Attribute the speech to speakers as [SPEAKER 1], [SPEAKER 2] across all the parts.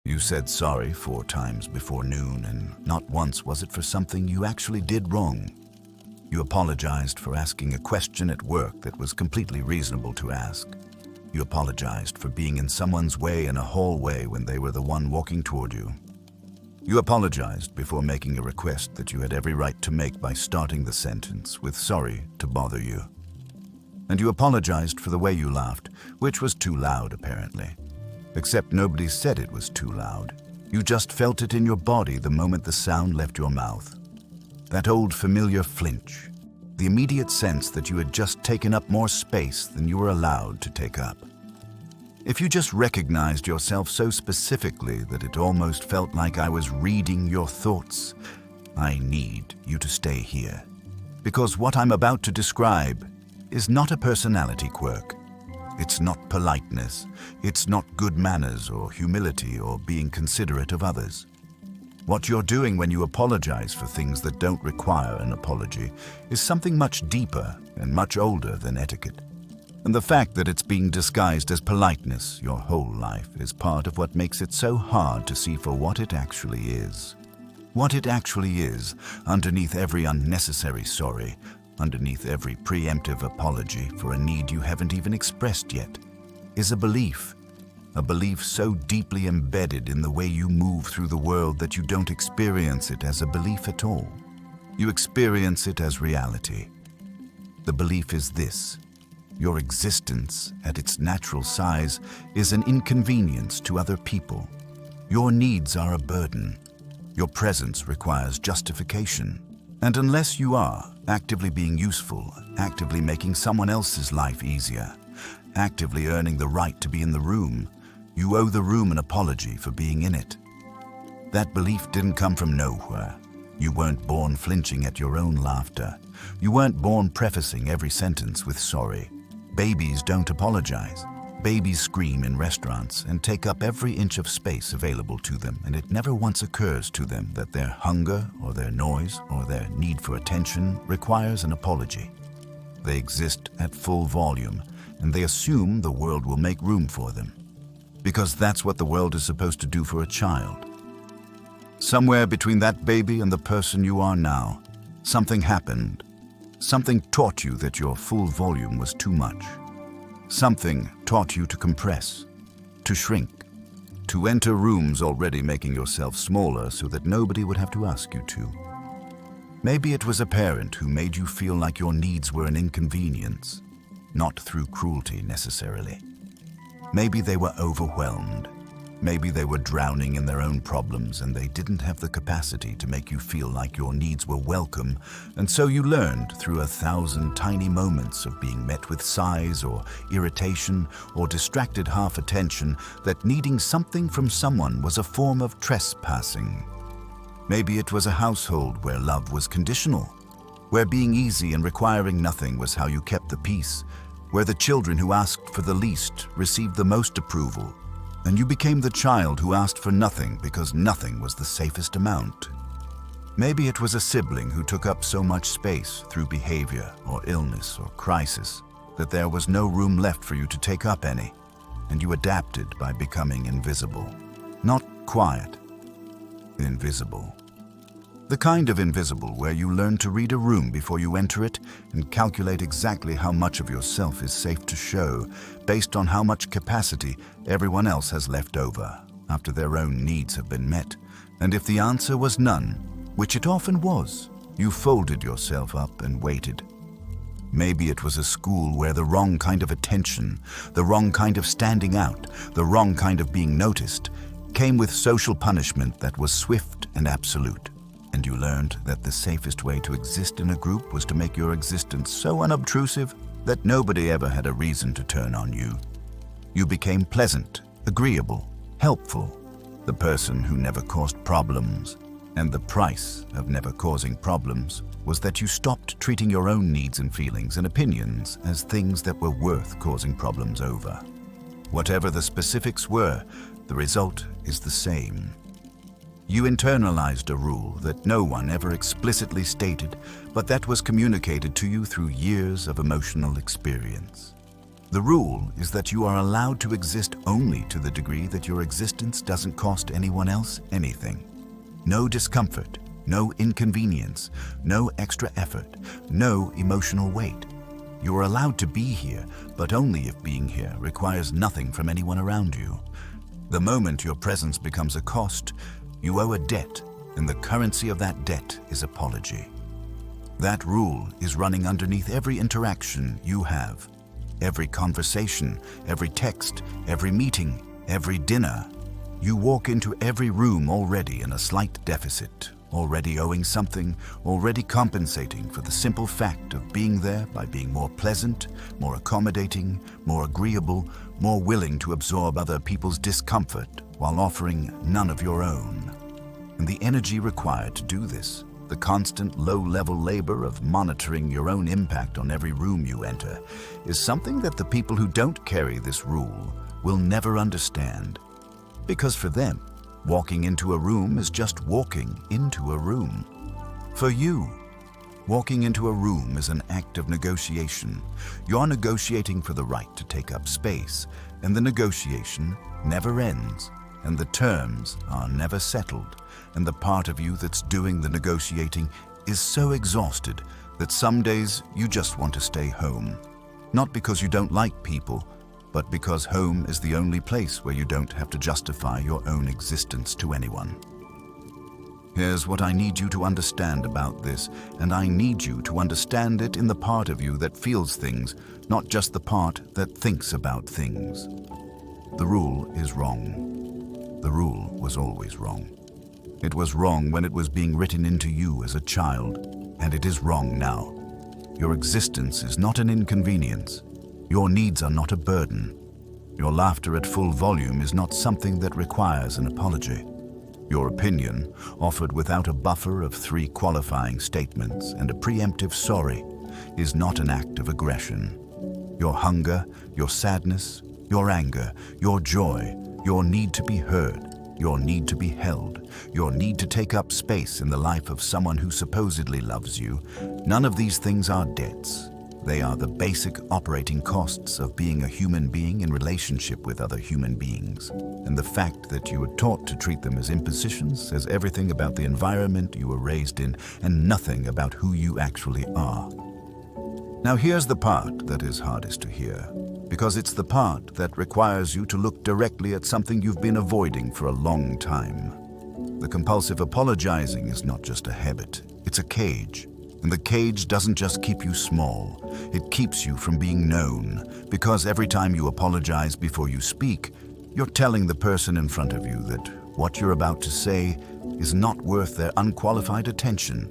[SPEAKER 1] You said sorry 4 times before noon, and not once was it for something you actually did wrong. You apologized for asking a question at work that was completely reasonable to ask. You apologized for being in someone's way in a hallway when they were the one walking toward you. You apologized before making a request that you had every right to make by starting the sentence with "sorry to bother you." And you apologized for the way you laughed, which was too loud apparently. Except nobody said it was too loud. You just felt it in your body the moment the sound left your mouth. That old familiar flinch, the immediate sense that you had just taken up more space than you were allowed to take up. If you just recognized yourself so specifically that it almost felt like I was reading your thoughts, I need you to stay here. Because what I'm about to describe is not a personality quirk. It's not politeness. It's not good manners or humility or being considerate of others. What you're doing when you apologize for things that don't require an apology is something much deeper and much older than etiquette. And the fact that it's being disguised as politeness your whole life is part of what makes it so hard to see for what it actually is. What it actually is, underneath every unnecessary sorry, underneath every preemptive apology for a need you haven't even expressed yet, is a belief so deeply embedded in the way you move through the world that you don't experience it as a belief at all. You experience it as reality. The belief is this: your existence at its natural size is an inconvenience to other people. Your needs are a burden. Your presence requires justification. And unless you are actively being useful, actively making someone else's life easier, actively earning the right to be in the room, you owe the room an apology for being in it. That belief didn't come from nowhere. You weren't born flinching at your own laughter. You weren't born prefacing every sentence with sorry. Babies don't apologize. Babies scream in restaurants and take up every inch of space available to them, and it never once occurs to them that their hunger or their noise or their need for attention requires an apology. They exist at full volume, and they assume the world will make room for them, because that's what the world is supposed to do for a child. Somewhere between that baby and the person you are now, something happened. Something taught you that your full volume was too much. Something taught you to compress, to shrink, to enter rooms already making yourself smaller so that nobody would have to ask you to. Maybe it was a parent who made you feel like your needs were an inconvenience, not through cruelty necessarily. Maybe they were overwhelmed. Maybe they were drowning in their own problems and they didn't have the capacity to make you feel like your needs were welcome, and so you learned through 1,000 tiny moments of being met with sighs or irritation or distracted half attention that needing something from someone was a form of trespassing. Maybe it was a household where love was conditional, where being easy and requiring nothing was how you kept the peace, where the children who asked for the least received the most approval, and you became the child who asked for nothing because nothing was the safest amount. Maybe it was a sibling who took up so much space through behavior or illness or crisis that there was no room left for you to take up any, and you adapted by becoming invisible. Not quiet, invisible. The kind of invisible where you learn to read a room before you enter it and calculate exactly how much of yourself is safe to show based on how much capacity everyone else has left over after their own needs have been met. And if the answer was none, which it often was, you folded yourself up and waited. Maybe it was a school where the wrong kind of attention, the wrong kind of standing out, the wrong kind of being noticed, came with social punishment that was swift and absolute. And you learned that the safest way to exist in a group was to make your existence so unobtrusive that nobody ever had a reason to turn on you. You became pleasant, agreeable, helpful, the person who never caused problems. And the price of never causing problems was that you stopped treating your own needs and feelings and opinions as things that were worth causing problems over. Whatever the specifics were, the result is the same. You internalized a rule that no one ever explicitly stated, but that was communicated to you through years of emotional experience. The rule is that you are allowed to exist only to the degree that your existence doesn't cost anyone else anything. No discomfort, no inconvenience, no extra effort, no emotional weight. You are allowed to be here, but only if being here requires nothing from anyone around you. The moment your presence becomes a cost, you owe a debt, and the currency of that debt is apology. That rule is running underneath every interaction you have. Every conversation, every text, every meeting, every dinner. You walk into every room already in a slight deficit, already owing something, already compensating for the simple fact of being there by being more pleasant, more accommodating, more agreeable, more willing to absorb other people's discomfort while offering none of your own. And the energy required to do this, the constant low-level labor of monitoring your own impact on every room you enter, is something that the people who don't carry this rule will never understand. Because for them, walking into a room is just walking into a room. For you, walking into a room is an act of negotiation. You're negotiating for the right to take up space, and the negotiation never ends, and the terms are never settled. And the part of you that's doing the negotiating is so exhausted that some days you just want to stay home. Not because you don't like people, but because home is the only place where you don't have to justify your own existence to anyone. Here's what I need you to understand about this, and I need you to understand it in the part of you that feels things, not just the part that thinks about things. The rule is wrong. The rule was always wrong. It was wrong when it was being written into you as a child, and it is wrong now. Your existence is not an inconvenience. Your needs are not a burden. Your laughter at full volume is not something that requires an apology. Your opinion, offered without a buffer of 3 qualifying statements and a preemptive sorry, is not an act of aggression. Your hunger, your sadness, your anger, your joy, your need to be heard, your need to be held, your need to take up space in the life of someone who supposedly loves you, none of these things are debts. They are the basic operating costs of being a human being in relationship with other human beings. And the fact that you were taught to treat them as impositions says everything about the environment you were raised in and nothing about who you actually are. Now here's the part that is hardest to hear, because it's the part that requires you to look directly at something you've been avoiding for a long time. The compulsive apologizing is not just a habit, it's a cage. And the cage doesn't just keep you small, it keeps you from being known, because every time you apologize before you speak, you're telling the person in front of you that what you're about to say is not worth their unqualified attention.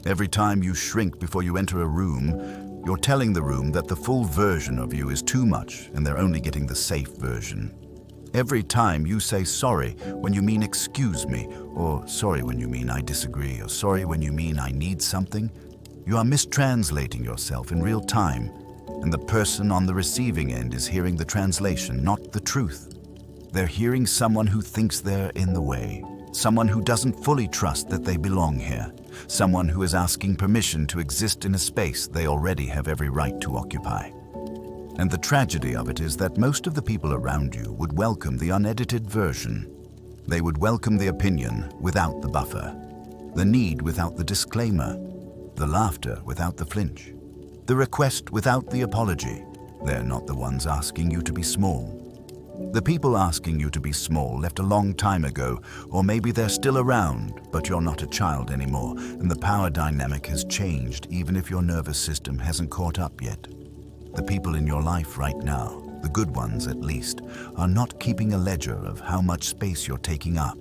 [SPEAKER 1] Every time you shrink before you enter a room, you're telling the room that the full version of you is too much and they're only getting the safe version. Every time you say sorry when you mean excuse me, or sorry when you mean I disagree, or sorry when you mean I need something, you are mistranslating yourself in real time, and the person on the receiving end is hearing the translation, not the truth. They're hearing someone who thinks they're in the way, someone who doesn't fully trust that they belong here, someone who is asking permission to exist in a space they already have every right to occupy. And the tragedy of it is that most of the people around you would welcome the unedited version. They would welcome the opinion without the buffer, the need without the disclaimer, the laughter without the flinch, the request without the apology. They're not the ones asking you to be small. The people asking you to be small left a long time ago, or maybe they're still around, but you're not a child anymore, and the power dynamic has changed even if your nervous system hasn't caught up yet. The people in your life right now, the good ones at least, are not keeping a ledger of how much space you're taking up.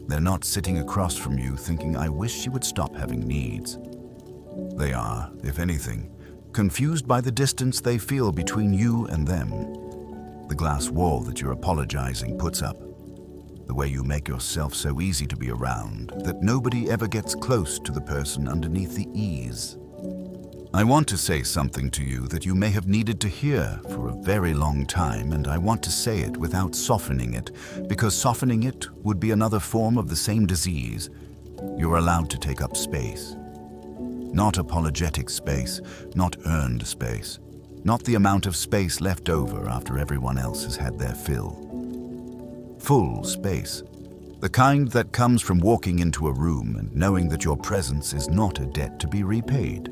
[SPEAKER 1] They're not sitting across from you thinking, I wish she would stop having needs. They are, if anything, confused by the distance they feel between you and them. The glass wall that you're apologizing puts up. The way you make yourself so easy to be around that nobody ever gets close to the person underneath the ease. I want to say something to you that you may have needed to hear for a very long time, and I want to say it without softening it, because softening it would be another form of the same disease. You're allowed to take up space. Not apologetic space, not earned space. not the amount of space left over after everyone else has had their fill. Full space. The kind that comes from walking into a room and knowing that your presence is not a debt to be repaid.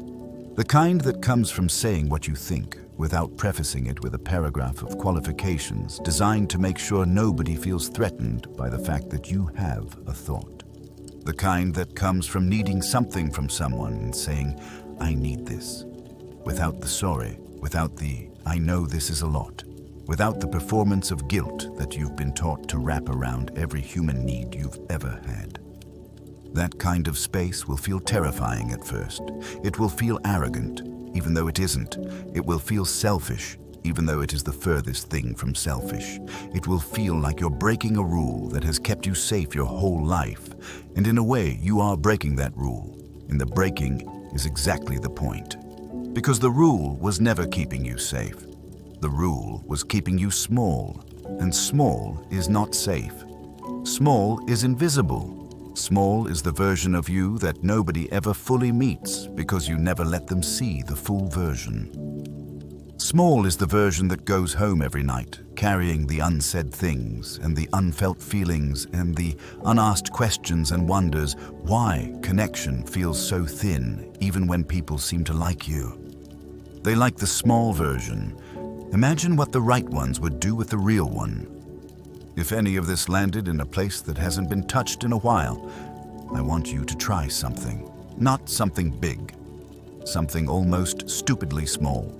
[SPEAKER 1] The kind that comes from saying what you think without prefacing it with a paragraph of qualifications designed to make sure nobody feels threatened by the fact that you have a thought. The kind that comes from needing something from someone and saying, "I need this," without the sorry, without the "I know this is a lot," without the performance of guilt that you've been taught to wrap around every human need you've ever had. That kind of space will feel terrifying at first. It will feel arrogant, even though it isn't. It will feel selfish, even though it is the furthest thing from selfish. It will feel like you're breaking a rule that has kept you safe your whole life. And in a way, you are breaking that rule. And the breaking is exactly the point. Because the rule was never keeping you safe. The rule was keeping you small. And small is not safe. Small is invisible. Small is the version of you that nobody ever fully meets because you never let them see the full version. Small is the version that goes home every night, carrying the unsaid things and the unfelt feelings and the unasked questions and wonders why connection feels so thin even when people seem to like you. They like the small version. Imagine what the right ones would do with the real one. If any of this landed in a place that hasn't been touched in a while, I want you to try something. Not something big. Something almost stupidly small.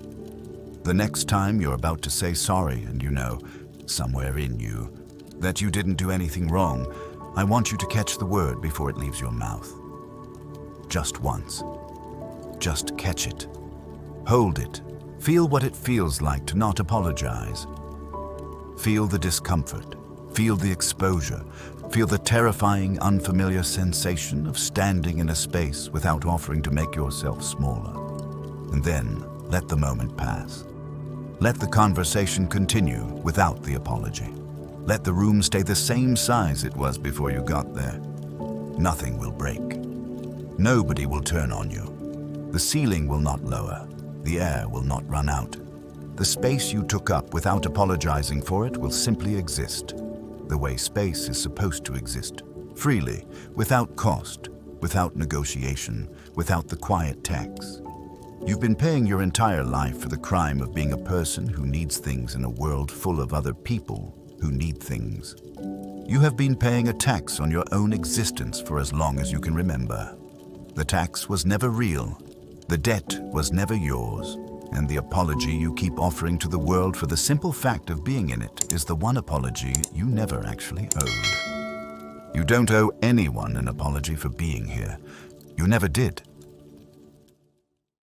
[SPEAKER 1] The next time you're about to say sorry and you know, somewhere in you, that you didn't do anything wrong, I want you to catch the word before it leaves your mouth. Just once. Just catch it. Hold it. Feel what it feels like to not apologize. Feel the discomfort. Feel the exposure. Feel the terrifying, unfamiliar sensation of standing in a space without offering to make yourself smaller. And then let the moment pass. Let the conversation continue without the apology. Let the room stay the same size it was before you got there. Nothing will break. Nobody will turn on you. The ceiling will not lower. The air will not run out. The space you took up without apologizing for it will simply exist, the way space is supposed to exist, freely, without cost, without negotiation, without the quiet tax. You've been paying your entire life for the crime of being a person who needs things in a world full of other people who need things. You have been paying a tax on your own existence for as long as you can remember. The tax was never real. The debt was never yours. And the apology you keep offering to the world for the simple fact of being in it is the one apology you never actually owed. You don't owe anyone an apology for being here. You never did.